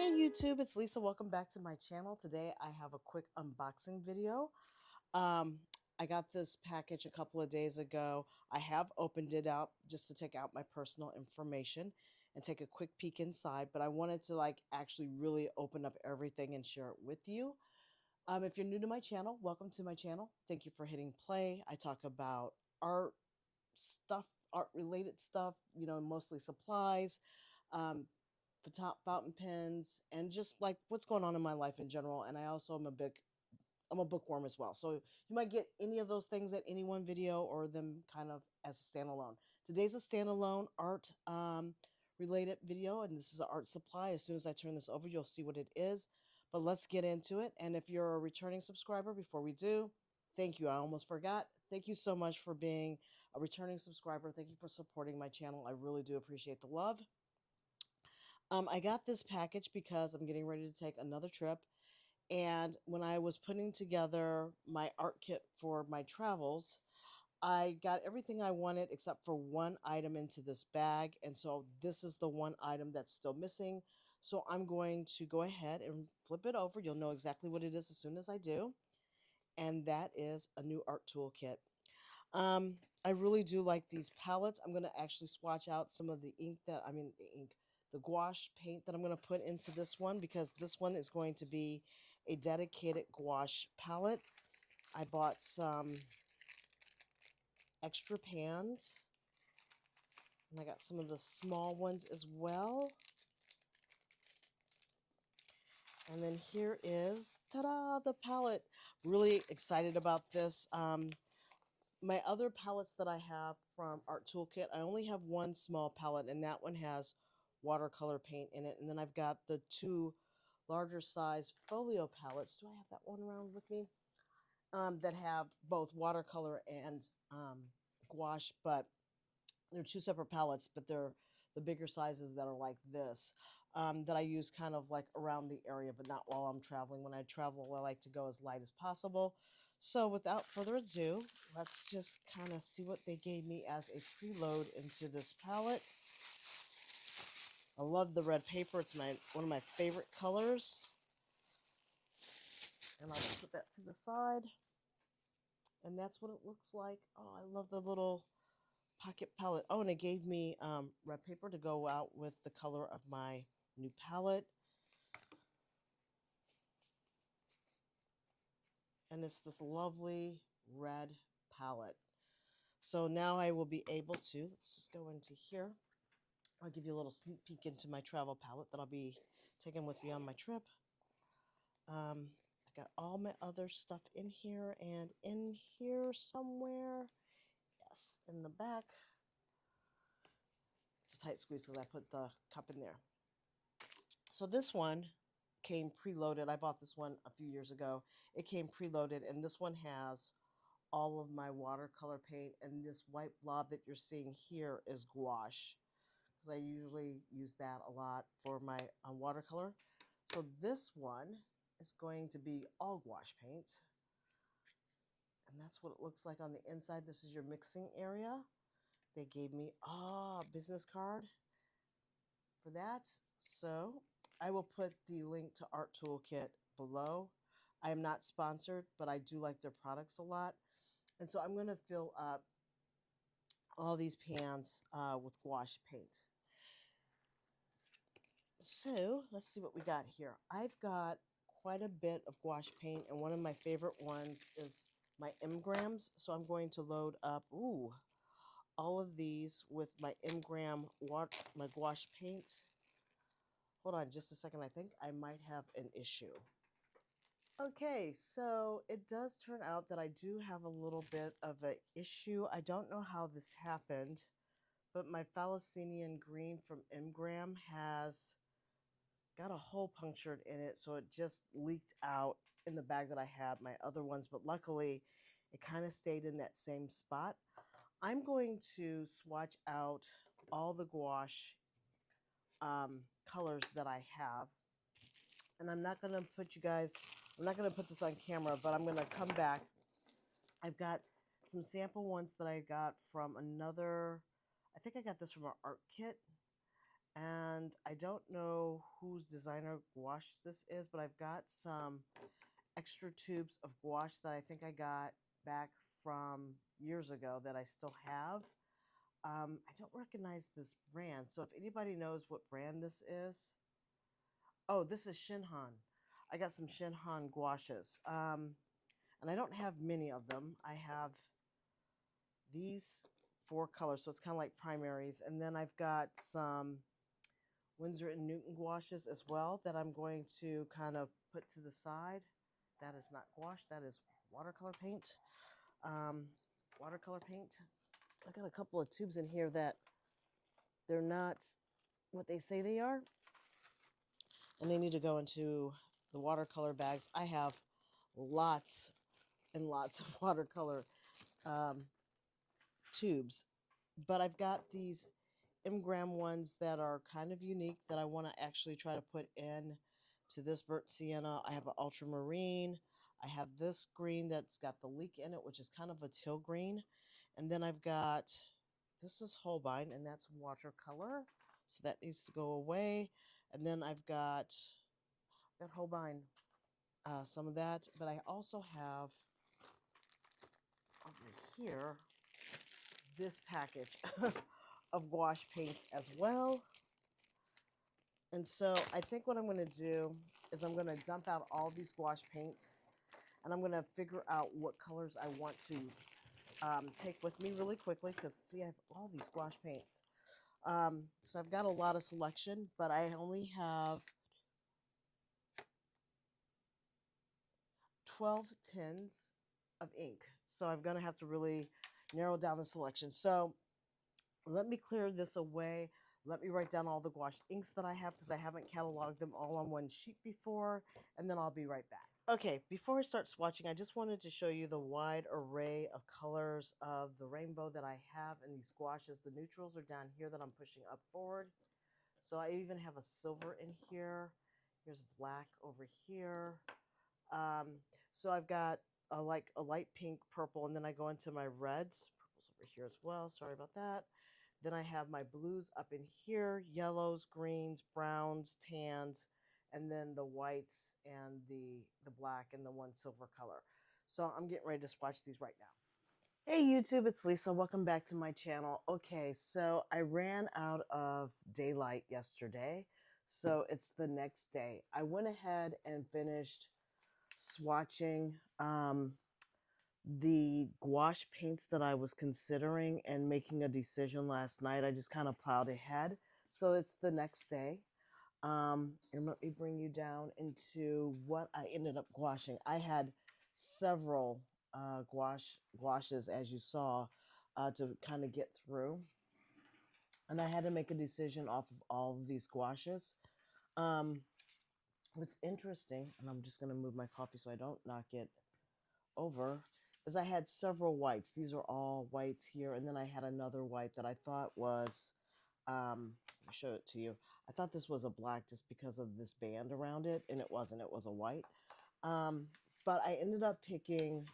Hey YouTube, it's Lisa. Welcome back to my channel. Today I have a quick unboxing video. I got this package a couple of days ago. I have opened it out just to take out my personal information and take a quick peek inside, but I wanted to actually really open up everything and share it with you. If you're new to my channel, welcome to my channel. Thank you for hitting play. I talk about art stuff, art related stuff, mostly supplies. Um, the top fountain pens and just like what's going on in my life in general. And I also I'm a bookworm as well. So you might get any of those things at any one video or them kind of as a standalone. Today's a standalone art related video, and this is an art supply. As soon as I turn this over, you'll see what it is. But let's get into it. And if you're a returning subscriber, before we do, thank you. I almost forgot. Thank you so much for being a returning subscriber. Thank you for supporting my channel. I really do appreciate the love. I got this package because I'm getting ready to take another trip. And when I was putting together my art kit for my travels, I got everything I wanted except for one item into this bag. And so this is the one item that's still missing. So I'm going to go ahead and flip it over. You'll know exactly what it is as soon as I do. And that is a new art toolkit. I really do like these palettes. I'm going to actually swatch out some of the the gouache paint that I'm going to put into this one because this one is going to be a dedicated gouache palette. I bought some extra pans and I got some of the small ones as well. And then here is, ta-da, the palette. Really excited about this. My other palettes that I have from Art Toolkit, I only have one small palette, and that one has watercolor paint in it. And then I've got the two larger size folio palettes. Do I have that one around with me? That have both watercolor and gouache, but they're two separate palettes, but they're the bigger sizes that are like this, that I use kind of like around the area, but not while I'm traveling. When I travel, I like to go as light as possible. So without further ado, let's just kind of see what they gave me as a preload into this palette. I love the red paper. It's one of my favorite colors. And I'll just put that to the side. And that's what it looks like. Oh, I love the little pocket palette. Oh, and it gave me red paper to go out with the color of my new palette. And it's this lovely red palette. So now I will be able to, let's just go into here. I'll give you a little sneak peek into my travel palette that I'll be taking with me on my trip. I got all my other stuff in here and in here somewhere. Yes, in the back. It's a tight squeeze because I put the cup in there. So this one came preloaded. I bought this one a few years ago. It came preloaded, and this one has all of my watercolor paint, and this white blob that you're seeing here is gouache because I usually use that a lot for my watercolor. So this one is going to be all gouache paint, and that's what it looks like on the inside. This is your mixing area. They gave me a business card for that. So I will put the link to Art Toolkit below. I am not sponsored, but I do like their products a lot. And so I'm going to fill up all these pans with gouache paint. So let's see what we got here. I've got quite a bit of gouache paint, and one of my favorite ones is my Mgrams. So I'm going to load up, all of these with my my gouache paint. Hold on just a second. I think I might have an issue. Okay, so it does turn out that I do have a little bit of an issue. I don't know how this happened, but my Phalacinian green from Mgram has got a hole punctured in it, so it just leaked out in the bag that I had my other ones, but luckily it kind of stayed in that same spot. I'm going to swatch out all the gouache colors that I have, and I'm not going to put this on camera, but I'm going to come back. I've got some sample ones that I got from another, I think I got this from our art kit. And I don't know whose designer gouache this is, but I've got some extra tubes of gouache that I think I got back from years ago that I still have. I don't recognize this brand, so if anybody knows what brand this is, oh, this is Shinhan. I got some Shinhan gouaches, and I don't have many of them. I have these four colors, so it's kind of like primaries, and then I've got some Winsor and Newton gouaches as well that I'm going to kind of put to the side. That is not gouache, that is watercolor paint. Um, Watercolor paint. I got a couple of tubes in here that they're not what they say they are, and they need to go into the watercolor bags. I have lots and lots of watercolor um, tubes, but I've got these Mgram ones that are kind of unique that I want to actually try to put in to this burnt sienna. I have an ultramarine. I have this green that's got the leek in it, which is kind of a teal green. And then I've got, this is Holbein, and that's watercolor. So that needs to go away. And then I've got Holbein, some of that. But I also have over here this package of gouache paints as well. And so I think what I'm going to do is I'm going to dump out all these gouache paints, and I'm going to figure out what colors I want to take with me really quickly, because see, I have all these gouache paints. So I've got a lot of selection, but I only have 12 tins of ink. So I'm going to have to really narrow down the selection. So let me clear this away. Let me write down all the gouache inks that I have, because I haven't cataloged them all on one sheet before, and then I'll be right back. Okay, before I start swatching, I just wanted to show you the wide array of colors of the rainbow that I have in these gouaches. The neutrals are down here that I'm pushing up forward. So I even have a silver in here. Here's black over here. So I've got like a light pink, purple, and then I go into my reds. Purple's over here as well. Sorry about that. Then I have my blues up in here, yellows, greens, browns, tans, and then the whites and the black and the one silver color. So I'm getting ready to swatch these right now. Hey YouTube, it's Lisa. Welcome back to my channel. Okay, so I ran out of daylight yesterday, so it's the next day. I went ahead and finished swatching the gouache paints that I was considering and making a decision last night. I just kind of plowed ahead. So it's the next day. And let me bring you down into what I ended up gouaching. I had several gouaches, as you saw, to kind of get through. And I had to make a decision off of all of these gouaches. Um, what's interesting, and I'm just going to move my coffee so I don't knock it over, is I had several whites. These are all whites here, and then I had another white that I thought was, let me show it to you. I thought this was a black just because of this band around it, and it wasn't. It was a white. But I ended up picking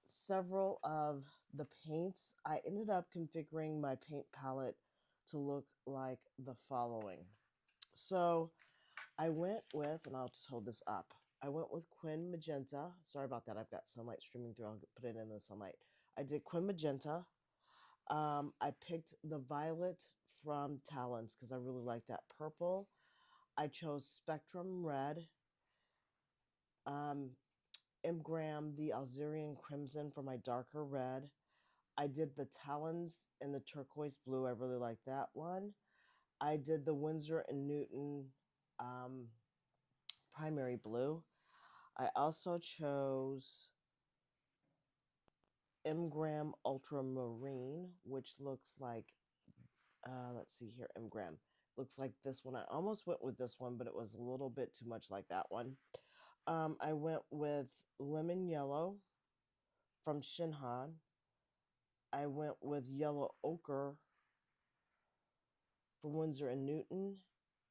several of the paints. I ended up configuring my paint palette to look like the following. So I went with, and I'll just hold this up. I went with Quin Magenta. Sorry about that. I've got sunlight streaming through. I'll put it in the sunlight. I did Quin Magenta. I picked the violet from Talons because I really like that purple. I chose Spectrum Red. Mgram the Alzerian Crimson for my darker red. I did the Talons in the turquoise blue. I really like that one. I did the Winsor and Newton um, primary blue. I also chose Mgram Ultramarine, which looks like, let's see here, Mgram. Looks like this one. I almost went with this one, but it was a little bit too much like that one. I went with Lemon Yellow from Shinhan. I went with Yellow Ochre from Winsor and Newton.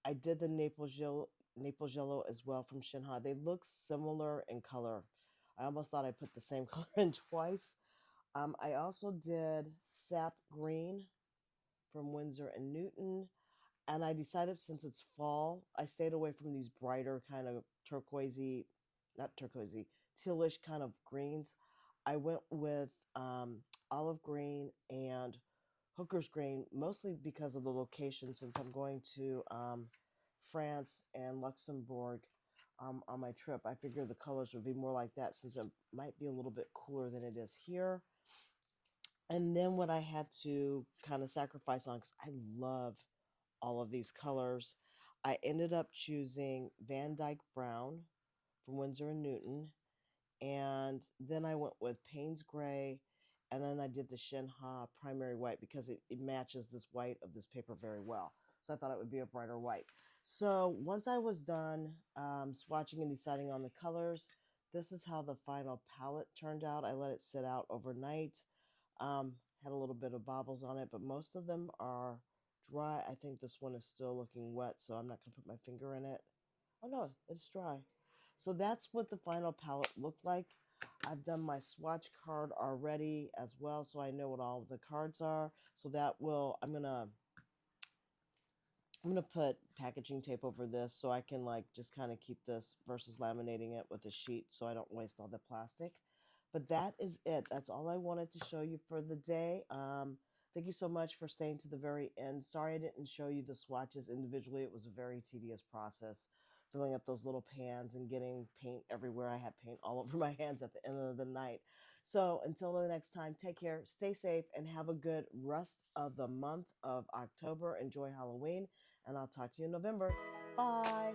I did the Naples Yellow as well from Shinhan. They look similar in color. I almost thought I put the same color in twice. I also did Sap Green from Winsor and Newton. And I decided since it's fall, I stayed away from these brighter kind of turquoisey, not turquoisey, tealish kind of greens. I went with olive green and hooker's green, mostly because of the location, since I'm going to France and Luxembourg on my trip. I figured the colors would be more like that since it might be a little bit cooler than it is here. And then what I had to kind of sacrifice on, because I love all of these colors, I ended up choosing Van Dyke Brown from Winsor and Newton, and then I went with Payne's Gray, and then I did the Shinha Primary White because it matches this white of this paper very well. So I thought it would be a brighter white. So once I was done swatching and deciding on the colors, this is how the final palette turned out. I let it sit out overnight. Had a little bit of bobbles on it, but most of them are dry. I think this one is still looking wet, so I'm not going to put my finger in it. Oh no, it's dry. So that's what the final palette looked like. I've done my swatch card already as well, so I know what all of the cards are. So that will, I'm gonna put packaging tape over this so I can like just kind of keep this versus laminating it with a sheet so I don't waste all the plastic. But that is it. That's all I wanted to show you for the day. Thank you so much for staying to the very end. Sorry I didn't show you the swatches individually. It was a very tedious process filling up those little pans and getting paint everywhere. I had paint all over my hands at the end of the night. So until the next time, take care, stay safe, and have a good rest of the month of October. Enjoy Halloween, and I'll talk to you in November. Bye.